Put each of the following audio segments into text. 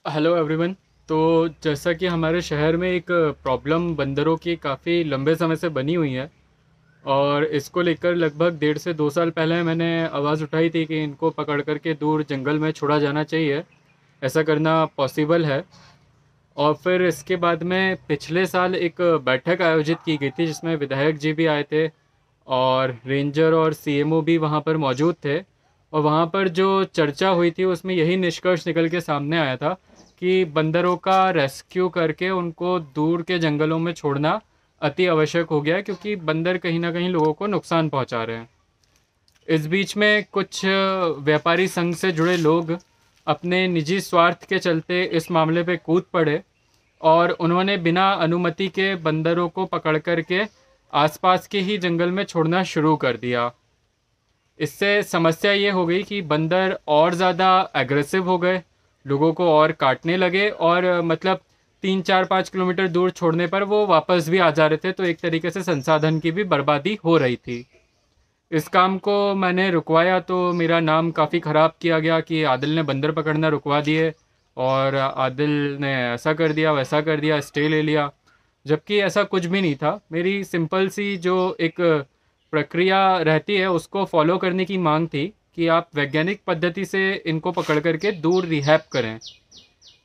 Hello everyone. तो जैसा कि हमारे शहर में एक प्रॉब्लम बंदरों की काफ़ी लंबे समय से बनी हुई है और इसको लेकर लगभग 1.5 से 2 साल पहले मैंने आवाज़ उठाई थी कि इनको पकड़ कर के दूर जंगल में छोड़ा जाना चाहिए। ऐसा करना पॉसिबल है। और फिर इसके बाद में पिछले साल एक बैठक आयोजित की गई थी जिसमें विधायक जी भी आए थे और रेंजर और सीएमओ भी वहाँ पर मौजूद थे। और वहाँ पर जो चर्चा हुई थी उसमें यही निष्कर्ष निकल के सामने आया था कि बंदरों का रेस्क्यू करके उनको दूर के जंगलों में छोड़ना अति आवश्यक हो गया है, क्योंकि बंदर कहीं ना कहीं लोगों को नुकसान पहुंचा रहे हैं। इस बीच में कुछ व्यापारी संघ से जुड़े लोग अपने निजी स्वार्थ के चलते इस मामले पे कूद पड़े और उन्होंने बिना अनुमति के बंदरों को पकड़ करके आसपास के ही जंगल में छोड़ना शुरू कर दिया। इससे समस्या ये हो गई कि बंदर और ज़्यादा एग्रेसिव हो गए, लोगों को और काटने लगे और मतलब 3 4 5 किलोमीटर दूर छोड़ने पर वो वापस भी आ जा रहे थे। तो एक तरीके से संसाधन की भी बर्बादी हो रही थी। इस काम को मैंने रुकवाया तो मेरा नाम काफ़ी ख़राब किया गया कि आदिल ने बंदर पकड़ना रुकवा दिए और आदिल ने ऐसा कर दिया वैसा कर दिया, स्टे ले लिया। जबकि ऐसा कुछ भी नहीं था। मेरी सिंपल सी जो एक प्रक्रिया रहती है उसको फॉलो करने की मांग थी कि आप वैज्ञानिक पद्धति से इनको पकड़ करके दूर रिहैब करें।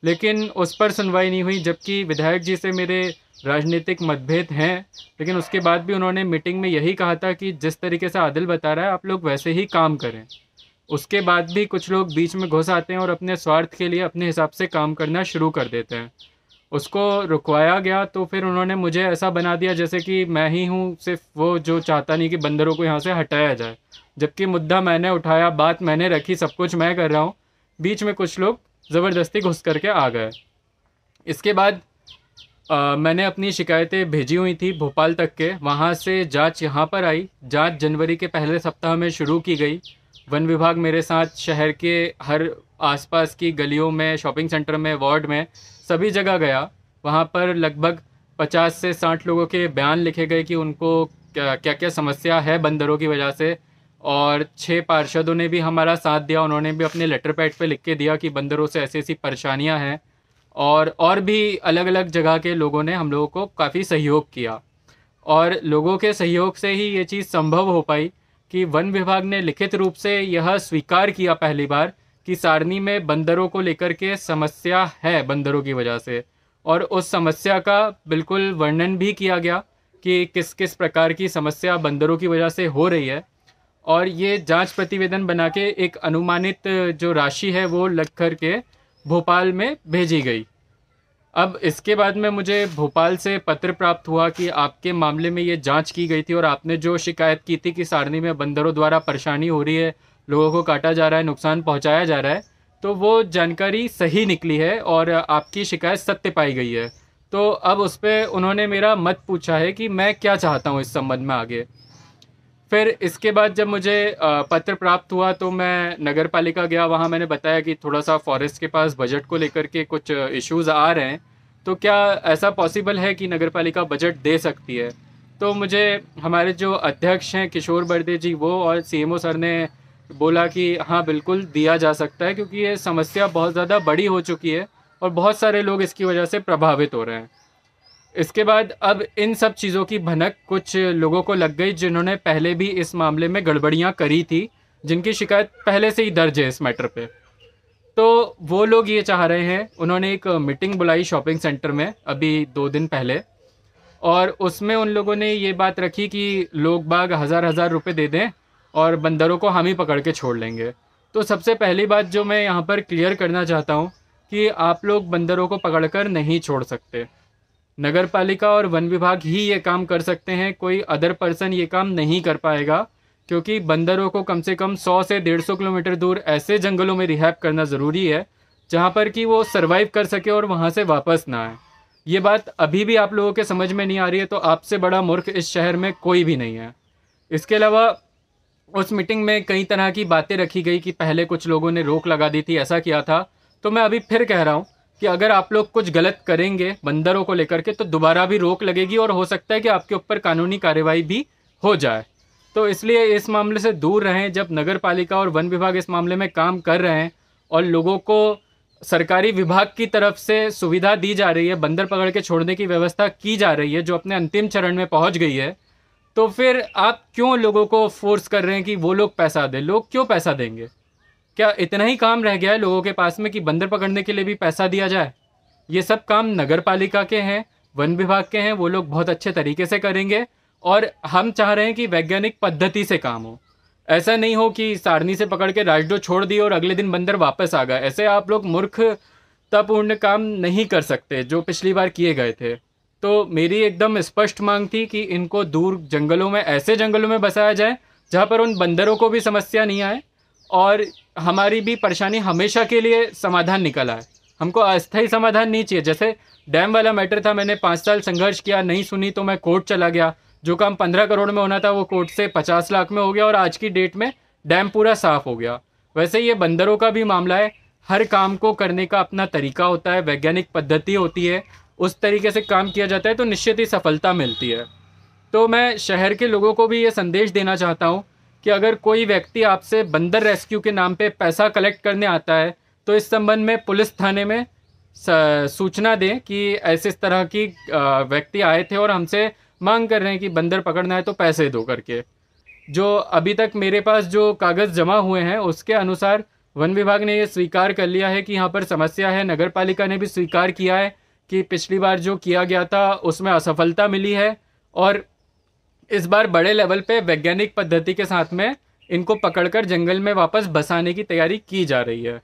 लेकिन उस पर सुनवाई नहीं हुई, जबकि विधायक जी से मेरे राजनीतिक मतभेद हैं। लेकिन उसके बाद भी उन्होंने मीटिंग में यही कहा था कि जिस तरीके से आदिल बता रहा है आप लोग वैसे ही काम करें। उसके बाद भी कुछ लोग बीच में घुस आते हैं और अपने स्वार्थ के लिए अपने हिसाब से काम करना शुरू कर देते हैं। उसको रुकवाया गया तो फिर उन्होंने मुझे ऐसा बना दिया जैसे कि मैं ही हूँ सिर्फ वो जो चाहता नहीं कि बंदरों को यहाँ से हटाया जाए। जबकि मुद्दा मैंने उठाया, बात मैंने रखी, सब कुछ मैं कर रहा हूँ। बीच में कुछ लोग ज़बरदस्ती घुस करके आ गए। इसके बाद मैंने अपनी शिकायतें भेजी हुई थी भोपाल तक के, वहाँ से जांच यहाँ पर आई। जांच जनवरी के पहले सप्ताह में शुरू की गई। वन विभाग मेरे साथ शहर के हर आसपास की गलियों में, शॉपिंग सेंटर में, वार्ड में, सभी जगह गया। वहाँ पर लगभग 50 से 60 लोगों के बयान लिखे गए कि उनको क्या क्या क्या समस्या है बंदरों की वजह से। और 6 पार्षदों ने भी हमारा साथ दिया। उन्होंने भी अपने लेटर पैड पे लिख के दिया कि बंदरों से ऐसी ऐसी परेशानियां हैं। और भी अलग अलग जगह के लोगों ने हम लोगों को काफ़ी सहयोग किया। और लोगों के सहयोग से ही ये चीज़ संभव हो पाई कि वन विभाग ने लिखित रूप से यह स्वीकार किया पहली बार कि सारनी में बंदरों को लेकर के समस्या है बंदरों की वजह से। और उस समस्या का बिल्कुल वर्णन भी किया गया कि किस किस प्रकार की समस्या बंदरों की वजह से हो रही है। और ये जांच प्रतिवेदन बना के एक अनुमानित जो राशि है वो लग कर के भोपाल में भेजी गई। अब इसके बाद में मुझे भोपाल से पत्र प्राप्त हुआ कि आपके मामले में ये जांच की गई थी और आपने जो शिकायत की थी कि सारनी में बंदरों द्वारा परेशानी हो रही है, लोगों को काटा जा रहा है, नुकसान पहुंचाया जा रहा है, तो वो जानकारी सही निकली है और आपकी शिकायत सत्य पाई गई है। तो अब उस पर उन्होंने मेरा मत पूछा है कि मैं क्या चाहता हूँ इस संबंध में आगे। फिर इसके बाद जब मुझे पत्र प्राप्त हुआ तो मैं नगर पालिका गया। वहाँ मैंने बताया कि थोड़ा सा फॉरेस्ट के पास बजट को लेकर के कुछ इश्यूज आ रहे हैं, तो क्या ऐसा पॉसिबल है कि नगर पालिका बजट दे सकती है। तो मुझे हमारे जो अध्यक्ष हैं किशोर बर्दे जी, वो और सीएमओ सर ने बोला कि हाँ बिल्कुल दिया जा सकता है, क्योंकि ये समस्या बहुत ज़्यादा बड़ी हो चुकी है और बहुत सारे लोग इसकी वजह से प्रभावित हो रहे हैं। इसके बाद अब इन सब चीज़ों की भनक कुछ लोगों को लग गई जिन्होंने पहले भी इस मामले में गड़बड़ियां करी थी, जिनकी शिकायत पहले से ही दर्ज है इस मैटर पे। तो वो लोग ये चाह रहे हैं, उन्होंने एक मीटिंग बुलाई शॉपिंग सेंटर में अभी 2 दिन पहले। और उसमें उन लोगों ने ये बात रखी कि लोग बाग हज़ार हज़ार रुपये दे दें और बंदरों को हम ही पकड़ के छोड़ लेंगे। तो सबसे पहली बात जो मैं यहाँ पर क्लियर करना चाहता हूँ कि आप लोग बंदरों को पकड़कर नहीं छोड़ सकते। नगर पालिका और वन विभाग ही ये काम कर सकते हैं, कोई अदर पर्सन ये काम नहीं कर पाएगा। क्योंकि बंदरों को कम से कम 100 से 150 किलोमीटर दूर ऐसे जंगलों में रिहैब करना ज़रूरी है जहाँ पर कि वो सरवाइव कर सके और वहाँ से वापस ना आए। ये बात अभी भी आप लोगों के समझ में नहीं आ रही है तो आपसे बड़ा मूर्ख इस शहर में कोई भी नहीं है। इसके अलावा उस मीटिंग में कई तरह की बातें रखी गई कि पहले कुछ लोगों ने रोक लगा दी थी, ऐसा किया था। तो मैं अभी फिर कह रहा हूँ कि अगर आप लोग कुछ गलत करेंगे बंदरों को लेकर के तो दोबारा भी रोक लगेगी और हो सकता है कि आपके ऊपर कानूनी कार्रवाई भी हो जाए। तो इसलिए इस मामले से दूर रहें। जब नगर पालिका और वन विभाग इस मामले में काम कर रहे हैं और लोगों को सरकारी विभाग की तरफ से सुविधा दी जा रही है, बंदर पकड़ के छोड़ने की व्यवस्था की जा रही है, जो अपने अंतिम चरण में पहुंच गई है, तो फिर आप क्यों लोगों को फोर्स कर रहे हैं कि वो लोग पैसा दें? लोग क्यों पैसा देंगे? क्या इतना ही काम रह गया है लोगों के पास में कि बंदर पकड़ने के लिए भी पैसा दिया जाए? ये सब काम नगर पालिका के हैं, वन विभाग के हैं, वो लोग बहुत अच्छे तरीके से करेंगे। और हम चाह रहे हैं कि वैज्ञानिक पद्धति से काम हो। ऐसा नहीं हो कि सारनी से पकड़ के राजडो छोड़ दिए और अगले दिन बंदर वापस आ गए। ऐसे आप लोग मूर्खतापूर्ण काम नहीं कर सकते जो पिछली बार किए गए थे। तो मेरी एकदम स्पष्ट मांग थी कि इनको दूर जंगलों में, ऐसे जंगलों में बसाया जाए जहाँ पर उन बंदरों को भी समस्या नहीं आए और हमारी भी परेशानी हमेशा के लिए समाधान निकल आए। हमको अस्थायी समाधान नहीं चाहिए। जैसे डैम वाला मैटर था, मैंने 5 साल संघर्ष किया, नहीं सुनी तो मैं कोर्ट चला गया। जो काम 15 करोड़ में होना था वो कोर्ट से 50 लाख में हो गया और आज की डेट में डैम पूरा साफ हो गया। वैसे ये बंदरों का भी मामला है। हर काम को करने का अपना तरीका होता है, वैज्ञानिक पद्धति होती है, उस तरीके से काम किया जाता है तो निश्चित ही सफलता मिलती है। तो मैं शहर के लोगों को भी ये संदेश देना चाहता हूँ कि अगर कोई व्यक्ति आपसे बंदर रेस्क्यू के नाम पे पैसा कलेक्ट करने आता है तो इस संबंध में पुलिस थाने में सूचना दें कि ऐसे इस तरह की व्यक्ति आए थे और हमसे मांग कर रहे हैं कि बंदर पकड़ना है तो पैसे दो करके। जो अभी तक मेरे पास जो कागज़ जमा हुए हैं उसके अनुसार वन विभाग ने ये स्वीकार कर लिया है कि यहाँ पर समस्या है। नगर पालिका ने भी स्वीकार किया है कि पिछली बार जो किया गया था उसमें असफलता मिली है और इस बार बड़े लेवल पे वैज्ञानिक पद्धति के साथ में इनको पकड़कर जंगल में वापस बसाने की तैयारी की जा रही है।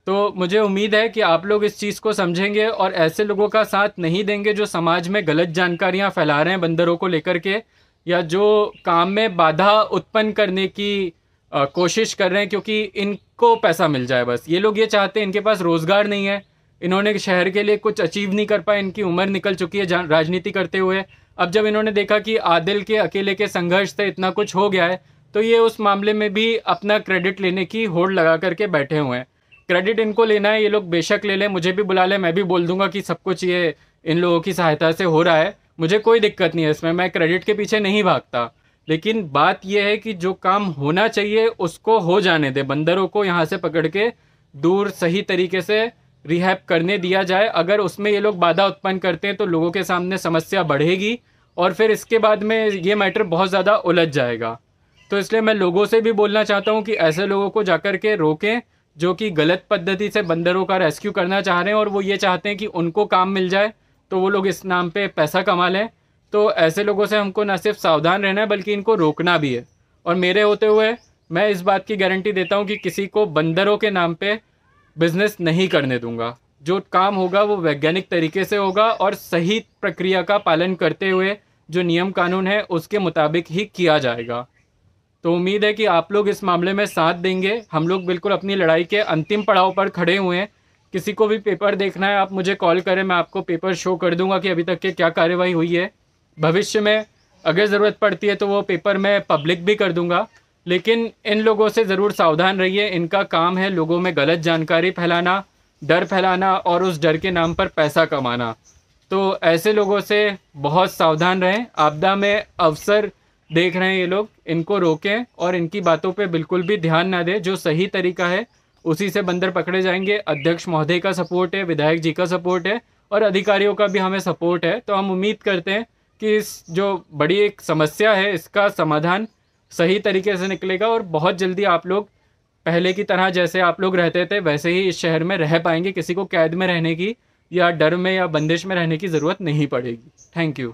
तो मुझे उम्मीद है कि आप लोग इस चीज़ को समझेंगे और ऐसे लोगों का साथ नहीं देंगे जो समाज में गलत जानकारियां फैला रहे हैं बंदरों को लेकर के, या जो काम में बाधा उत्पन्न करने की कोशिश कर रहे हैं क्योंकि इनको पैसा मिल जाए। बस ये लोग ये चाहते हैं, इनके पास रोज़गार नहीं है, इन्होंने शहर के लिए कुछ अचीव नहीं कर पाए, इनकी उम्र निकल चुकी है राजनीति करते हुए। अब जब इन्होंने देखा कि आदिल के अकेले के संघर्ष से इतना कुछ हो गया है तो ये उस मामले में भी अपना क्रेडिट लेने की होड़ लगा करके बैठे हुए हैं। क्रेडिट इनको लेना है, ये लोग बेशक ले लें, मुझे भी बुला लें, मैं भी बोल दूंगा कि सब कुछ ये इन लोगों की सहायता से हो रहा है, मुझे कोई दिक्कत नहीं है इसमें, मैं क्रेडिट के पीछे नहीं भागता। लेकिन बात यह है कि जो काम होना चाहिए उसको हो जाने दे, बंदरों को यहाँ से पकड़ के दूर सही तरीके से रिहैब करने दिया जाए। अगर उसमें ये लोग बाधा उत्पन्न करते हैं तो लोगों के सामने समस्या बढ़ेगी और फिर इसके बाद में ये मैटर बहुत ज़्यादा उलझ जाएगा। तो इसलिए मैं लोगों से भी बोलना चाहता हूँ कि ऐसे लोगों को जाकर के रोकें जो कि गलत पद्धति से बंदरों का रेस्क्यू करना चाह रहे हैं और वो ये चाहते हैं कि उनको काम मिल जाए तो वो लोग इस नाम पे पैसा कमा लें। तो ऐसे लोगों से हमको न सिर्फ सावधान रहना है बल्कि इनको रोकना भी है। और मेरे होते हुए मैं इस बात की गारंटी देता हूँ कि किसी को बंदरों के नाम पे बिजनेस नहीं करने दूंगा। जो काम होगा वो वैज्ञानिक तरीके से होगा और सही प्रक्रिया का पालन करते हुए जो नियम कानून है उसके मुताबिक ही किया जाएगा। तो उम्मीद है कि आप लोग इस मामले में साथ देंगे। हम लोग बिल्कुल अपनी लड़ाई के अंतिम पड़ाव पर खड़े हुए हैं। किसी को भी पेपर देखना है आप मुझे कॉल करें, मैं आपको पेपर शो कर दूंगा कि अभी तक के क्या कार्यवाही हुई है। भविष्य में अगर ज़रूरत पड़ती है तो वो पेपर मैं पब्लिक भी कर दूंगा। लेकिन इन लोगों से ज़रूर सावधान रहिए, इनका काम है लोगों में गलत जानकारी फैलाना, डर फैलाना और उस डर के नाम पर पैसा कमाना। तो ऐसे लोगों से बहुत सावधान रहें। आपदा में अवसर देख रहे हैं ये लोग, इनको रोकें और इनकी बातों पे बिल्कुल भी ध्यान ना दें। जो सही तरीका है उसी से बंदर पकड़े जाएंगे। अध्यक्ष महोदय का सपोर्ट है, विधायक जी का सपोर्ट है और अधिकारियों का भी हमें सपोर्ट है। तो हम उम्मीद करते हैं कि इस जो बड़ी एक समस्या है इसका समाधान सही तरीके से निकलेगा और बहुत जल्दी आप लोग पहले की तरह जैसे आप लोग रहते थे वैसे ही इस शहर में रह पाएंगे। किसी को कैद में रहने की या डर में या बंदिश में रहने की ज़रूरत नहीं पड़ेगी। Thank you.